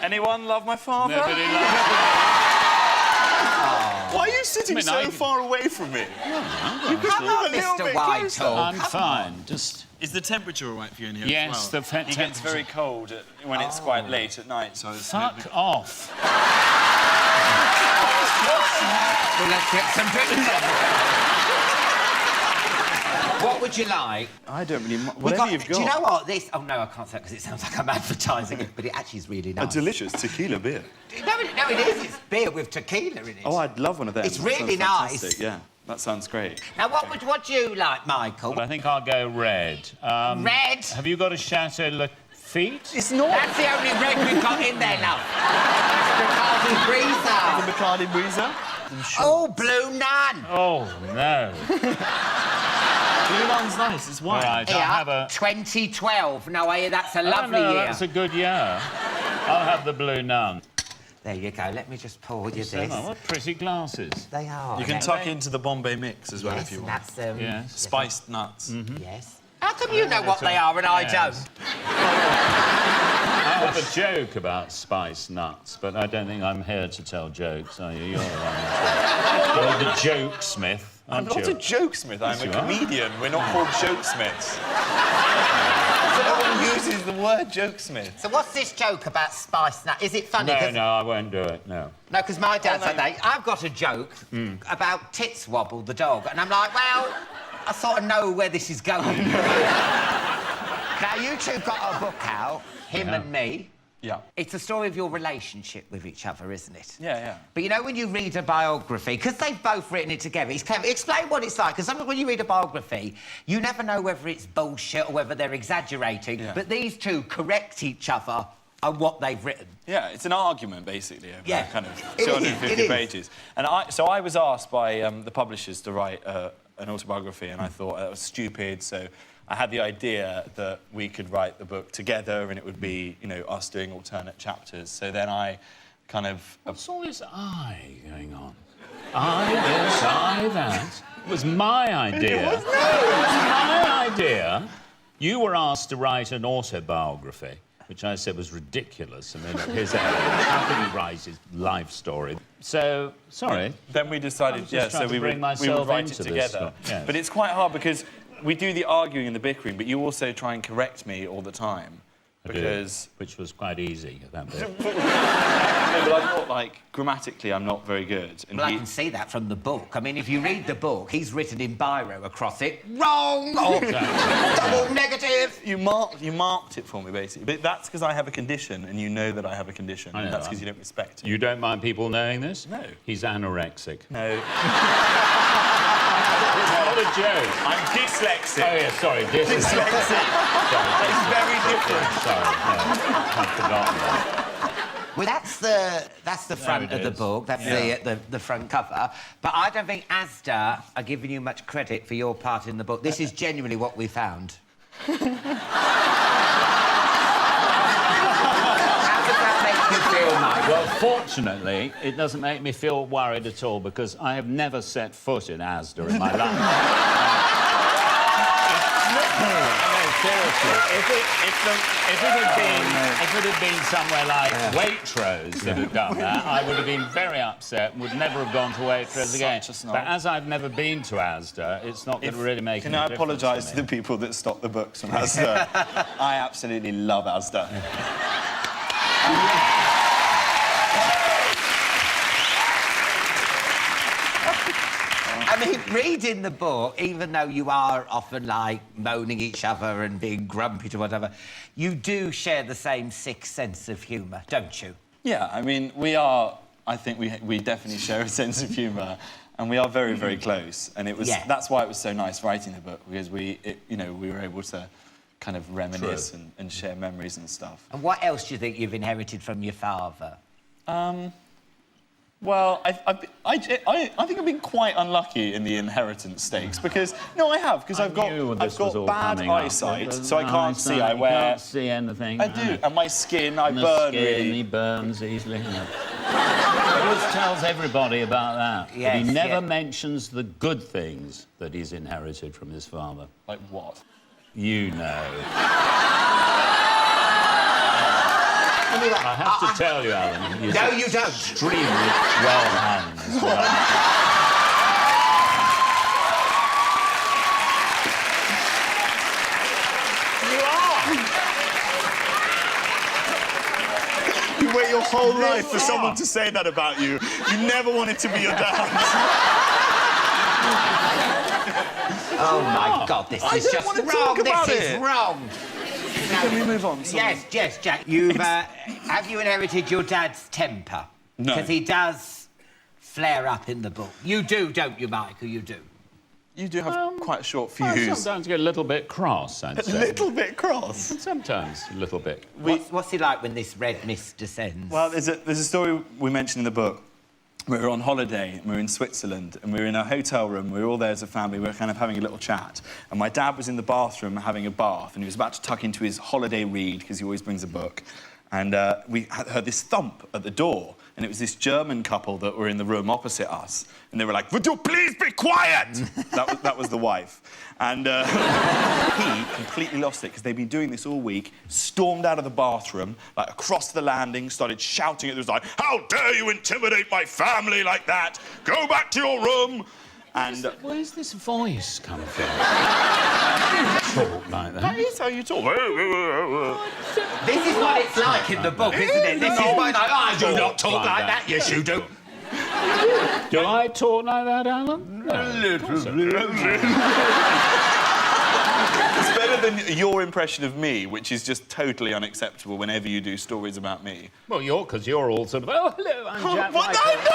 Anyone love my father? Nobody loves Why are you sitting so far away from me? You could Come on, Mr. Whitehall. I'm fine. Just... Is the temperature all right for you in here yes, as well? the temperature. It gets very cold when it's quite late at night, so... Fuck off. Well, let's get some drinks. What would you like? I don't really... Whatever you've got. Do you know what? This... Oh, no, I can't say it because it sounds like I'm advertising it, but it actually is really nice. A delicious tequila beer. No, it is. It's beer with tequila in it. Oh, I'd love one of them. It's really nice. Fantastic. Yeah, that sounds great. Now, what do you like, Michael? Well, I think I'll go red. Red? Have you got a Chateau Lafite? It's not. That's the only red we've got in there, love. Bacardi Breezer. The Bacardi Breezer? Oh, Blue Nun. Oh, no. Blue Nun's nice, it's wine. Right, Here, I'll have a... 2012. No, I hear that's a lovely no, year. that's a good year. I'll have the Blue Nun. There you go. Let me just pour you this. What pretty glasses. They are. You can tuck into the Bombay mix as well if you want. That's, yes. Spiced nuts. Yes. How come you know what they are and I don't? I have a joke about spiced nuts, but I don't think I'm here to tell jokes, are you? You're the one. You're the jokesmith. I'm not a jokesmith, I'm a comedian. We're not called jokesmiths. No one uses the word jokesmith. So what's this joke about spiced nut? Is it funny? No, I won't do it, no. No, because my dad's like that. I've got a joke about Tits Wobble, the dog, and I'm like, well, I sort of know where this is going. Now, you two got a book out, him and me. Yeah. It's a story of your relationship with each other, isn't it? Yeah, yeah. But you know when you read a biography, because they've both written it together, it's clever. Explain what it's like, because sometimes when you read a biography, you never know whether it's bullshit or whether they're exaggerating, but these two correct each other on what they've written. Yeah, it's an argument, basically, over kind of 250 pages. And so I was asked by the publishers to write an autobiography, and I thought that was stupid, so I had the idea that we could write the book together and it would be, you know, us doing alternate chapters. So then I kind of... What's all this I going on? I this, I that. It was my idea. It was my idea. You were asked to write an autobiography, which I said was ridiculous. I mean, at his age, how could he write his life story? So, sorry. Then we decided, so we would write it together. Yes. But it's quite hard because we do the arguing and the bickering, but you also try and correct me all the time. Because... Which was quite easy at that bit. No, but I'm not, like, grammatically, I'm not very good. And well, I can see that from the book. I mean, if you read the book, he's written in biro across it, wrong, or double negative. You marked it for me, basically. But that's because I have a condition, and you know that I have a you and that's because you don't respect it. You don't mind people knowing this? No. He's anorexic. No. What a joke. I'm dyslexic. Oh, yeah, sorry, Dyslexic. Sorry, it's very different. Sorry, no, I've forgotten that. Well, that's the front of the book. That's the front cover. But I don't think Asda are giving you much credit for your part in the book. This is genuinely what we found. How does that make you feel, Mike? Well, fortunately, it doesn't make me feel worried at all because I have never set foot in Asda in my life. Seriously, if it had been somewhere like Waitrose that had done that, I would have been very upset and would never have gone to Waitrose again. But as I've never been to Asda, it's not going to really make any difference. Can I apologise to the people that stopped the books from Asda? I absolutely love Asda. I mean, reading the book, even though you are often, like, moaning each other and being grumpy to whatever, you do share the same sick sense of humour, don't you? Yeah, I mean, I think we definitely share a sense of humour, and we are very, very close. And it was that's why it was so nice writing the book, because we were able to kind of reminisce and share memories and stuff. And what else do you think you've inherited from your father? Well, I think I've been quite unlucky in the inheritance stakes because I have because I've got bad eyesight, so I can't see. I can't see anything. I do, and my skin, I burn really. He burns easily. He always tells everybody about that. Yes, but he never mentions the good things that he's inherited from his father. Like what? You know. I have to tell you, Alan. No, you don't. Extremely well hands. You wait your whole life for someone to say that about you. You never wanted to be your dad. Oh, my God, this is just wrong. This is wrong. Can we move on? Yes, Jack. You've, have you inherited your dad's temper? No. Because he does flare up in the book. You do, don't you, Michael? You do. You do have quite a short I fuse. sometimes get a little bit cross, I'd say. A little bit cross? Sometimes a little bit. What's he like when this red mist descends? Well, there's a story we mentioned in the book. We were on holiday, and we were in Switzerland, and we were in a hotel room. We were all there as a family. We were kind of having a little chat. And my dad was in the bathroom having a bath, and he was about to tuck into his holiday read, because he always brings a book. And we heard this thump at the door, and it was this German couple that were in the room opposite us. And they were like, "Would you please be quiet?" that was the wife. And he completely lost it, because they'd been doing this all week, stormed out of the bathroom, like across the landing, started shouting at us like, "How dare you intimidate my family like that? Go back to your room!" And where's this voice come from? Talk like that. that is how you talk. This is what it's like in the book, isn't it? This is what I do not talk like that. Yes, you do. Do I talk like that, Alan? It's better than your impression of me, which is just totally unacceptable whenever you do stories about me. Well, because you're all sort of, oh, hello, I'm Jack What? Michael. No!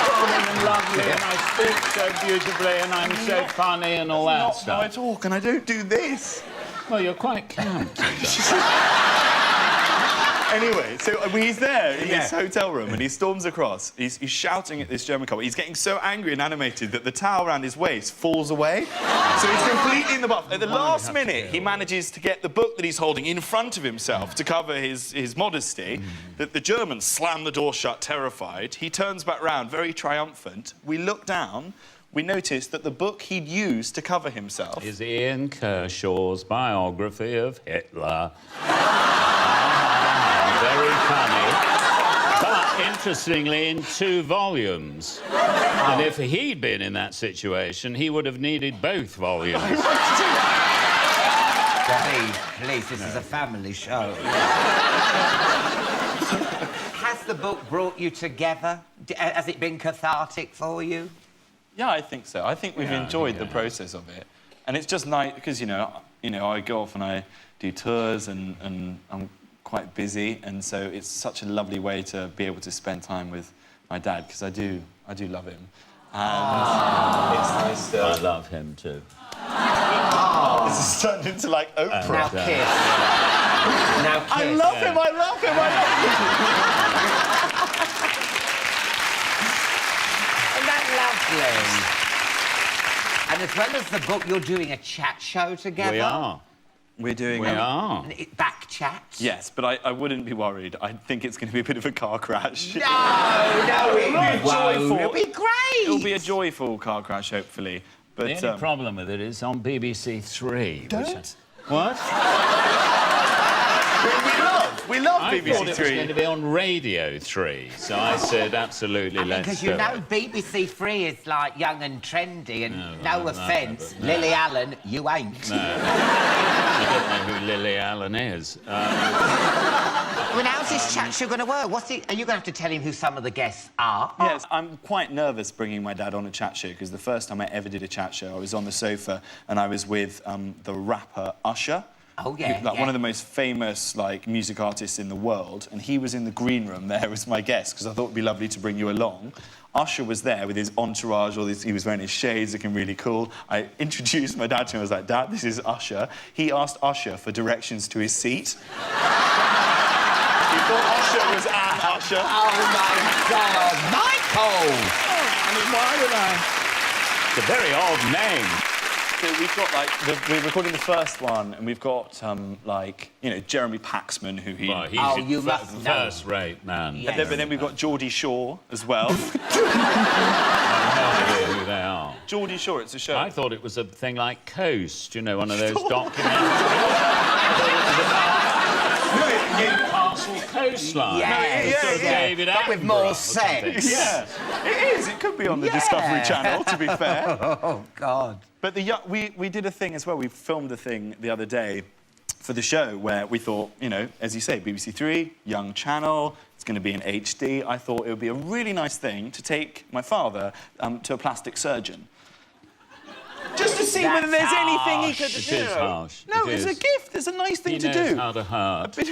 Charming and lovely, and I speak so beautifully, and I'm so funny, and all that Not stuff. how I talk, and I don't do this. Well, you're quite camp. Anyway, so he's there in this hotel room, and he storms across. He's shouting at this German couple. He's getting so angry and animated that the towel around his waist falls away. So he's completely in the buff. At the last minute, he manages to get the book that he's holding in front of himself to cover his modesty. The German slammed the door shut, terrified. He turns back round, very triumphant. We look down. We noticed that the book he'd used to cover himself is Ian Kershaw's biography of Hitler. Very funny. But, interestingly, in 2 volumes. And if he'd been in that situation, he would have needed both volumes. Please, this is a family show. Has the book brought you together? Has it been cathartic for you? Yeah, I think so. I think we've enjoyed the process of it. And it's just nice, because, you know, I go off and I do tours, and I'm quite busy, and so it's such a lovely way to be able to spend time with my dad, because I do love him. And it's nice to... I love him too. This has turned into, like, Oprah. Now kiss. Now kiss. I love him, I love him, I love him! Isn't that lovely? And as well as the book, you're doing a chat show together? We are. We're doing... We are. Back chat? Yes, but I wouldn't be worried. I think it's going to be a bit of a car crash. No, it won't. It'll be great. It'll be a joyful car crash, hopefully. But, The only problem with it is on BBC Three. Don't. What? we love I BBC thought it was Three. going to be on Radio 3, so I said absolutely let's Because do you know it. BBC Three is like young and trendy, and no offence, Lily Allen, you ain't. No. I don't know who Lily Allen is. Well, how's this chat show going to work? Are you going to have to tell him who some of the guests are? Yes, I'm quite nervous bringing my dad on a chat show, because the first time I ever did a chat show, I was on the sofa and I was with the rapper Usher. Oh, yeah, One of the most famous, like, music artists in the world, and he was in the green room there as my guest, because I thought it'd be lovely to bring you along. Usher was there with his entourage, he was wearing his shades, looking really cool. I introduced my dad to him, I was like, "Dad, this is Usher." He asked Usher for directions to his seat. He thought Usher was an Usher. Oh, my God, Michael! I mean, why would I? It's a very odd name. So we've got, like, we're recording the first one, and we've got, like, you know, Jeremy Paxman, who he... Well, he's you must know. first-rate man. Yeah. But then we've got Geordie Shore as well. I have no idea who they are. Geordie Shore, it's a show. I thought it was a thing like Coast, you know, one of those documentaries. Newcastle coastline. David but with more sex. Yeah, it is. It could be on the Discovery Channel, to be fair. Oh, God. But we did a thing as well. We filmed a thing the other day for the show where we thought, you know, as you say, BBC Three, young channel, it's going to be in HD. I thought it would be a really nice thing to take my father to a plastic surgeon. Just to see whether there's anything he could do. It is harsh. No, it's a gift. It's a nice thing to do. He knows how to hurt. But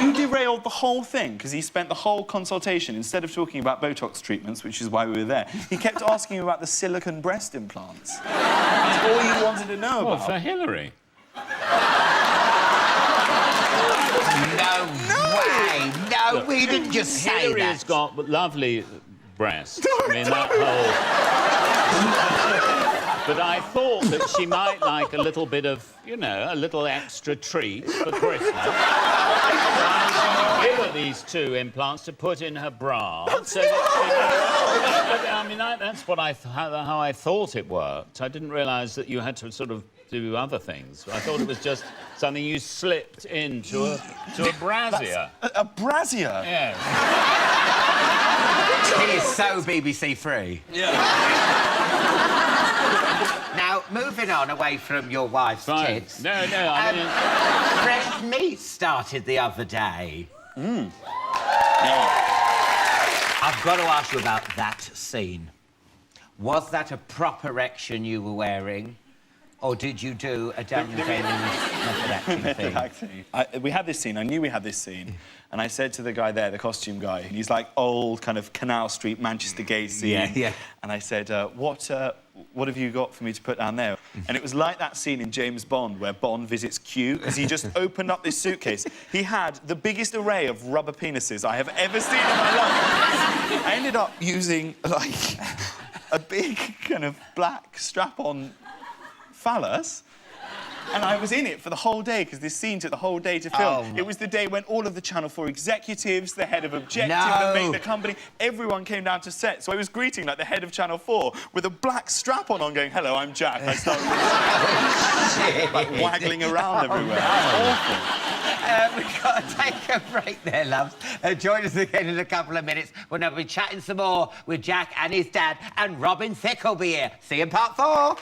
he derailed the whole thing because he spent the whole consultation, instead of talking about Botox treatments, which is why we were there, he kept asking about the silicone breast implants. That's all he wanted to know about. What, for Hillary? No way! No, Look, we didn't just say Hillary that. has got lovely breasts. I mean, that whole... But I thought that she might like a little bit of, you know, a little extra treat for Christmas. Give her these 2 implants to put in her bra. So that I mean, that's what how I thought it worked. I didn't realise that you had to sort of do other things. I thought it was just something you slipped into a brassiere. A brassiere? Yes. He is so BBC Three. Yeah. Now, moving on away from your wife's tits. No, I mean... Fresh meat started the other day. Yeah. I've got to ask you about that scene. Was that a proper erection you were wearing? Or did you do a Daniel Day-Lewis method acting thing? We had this scene. I knew we had this scene. And I said to the guy there, the costume guy, and he's like old kind of Canal Street, Manchester Gate scene. Yeah. And I said, what have you got for me to put down there? And it was like that scene in James Bond where Bond visits Q, because he just opened up this suitcase. He had the biggest array of rubber penises I have ever seen in my life. I ended up using, like, a big kind of black strap-on phallus, and I was in it for the whole day because this scene took the whole day to film. Oh. It was the day when all of the Channel 4 executives, the head of Objective, that made the company, everyone came down to set. So I was greeting like the head of Channel 4 with a black strap-on going, "Hello, I'm Jack." I started like waggling around everywhere. Awful. We've got to take a break there, loves. Join us again in a couple of minutes when I'll be chatting some more with Jack and his dad, and Robin Thicke will be here. See you in part 4.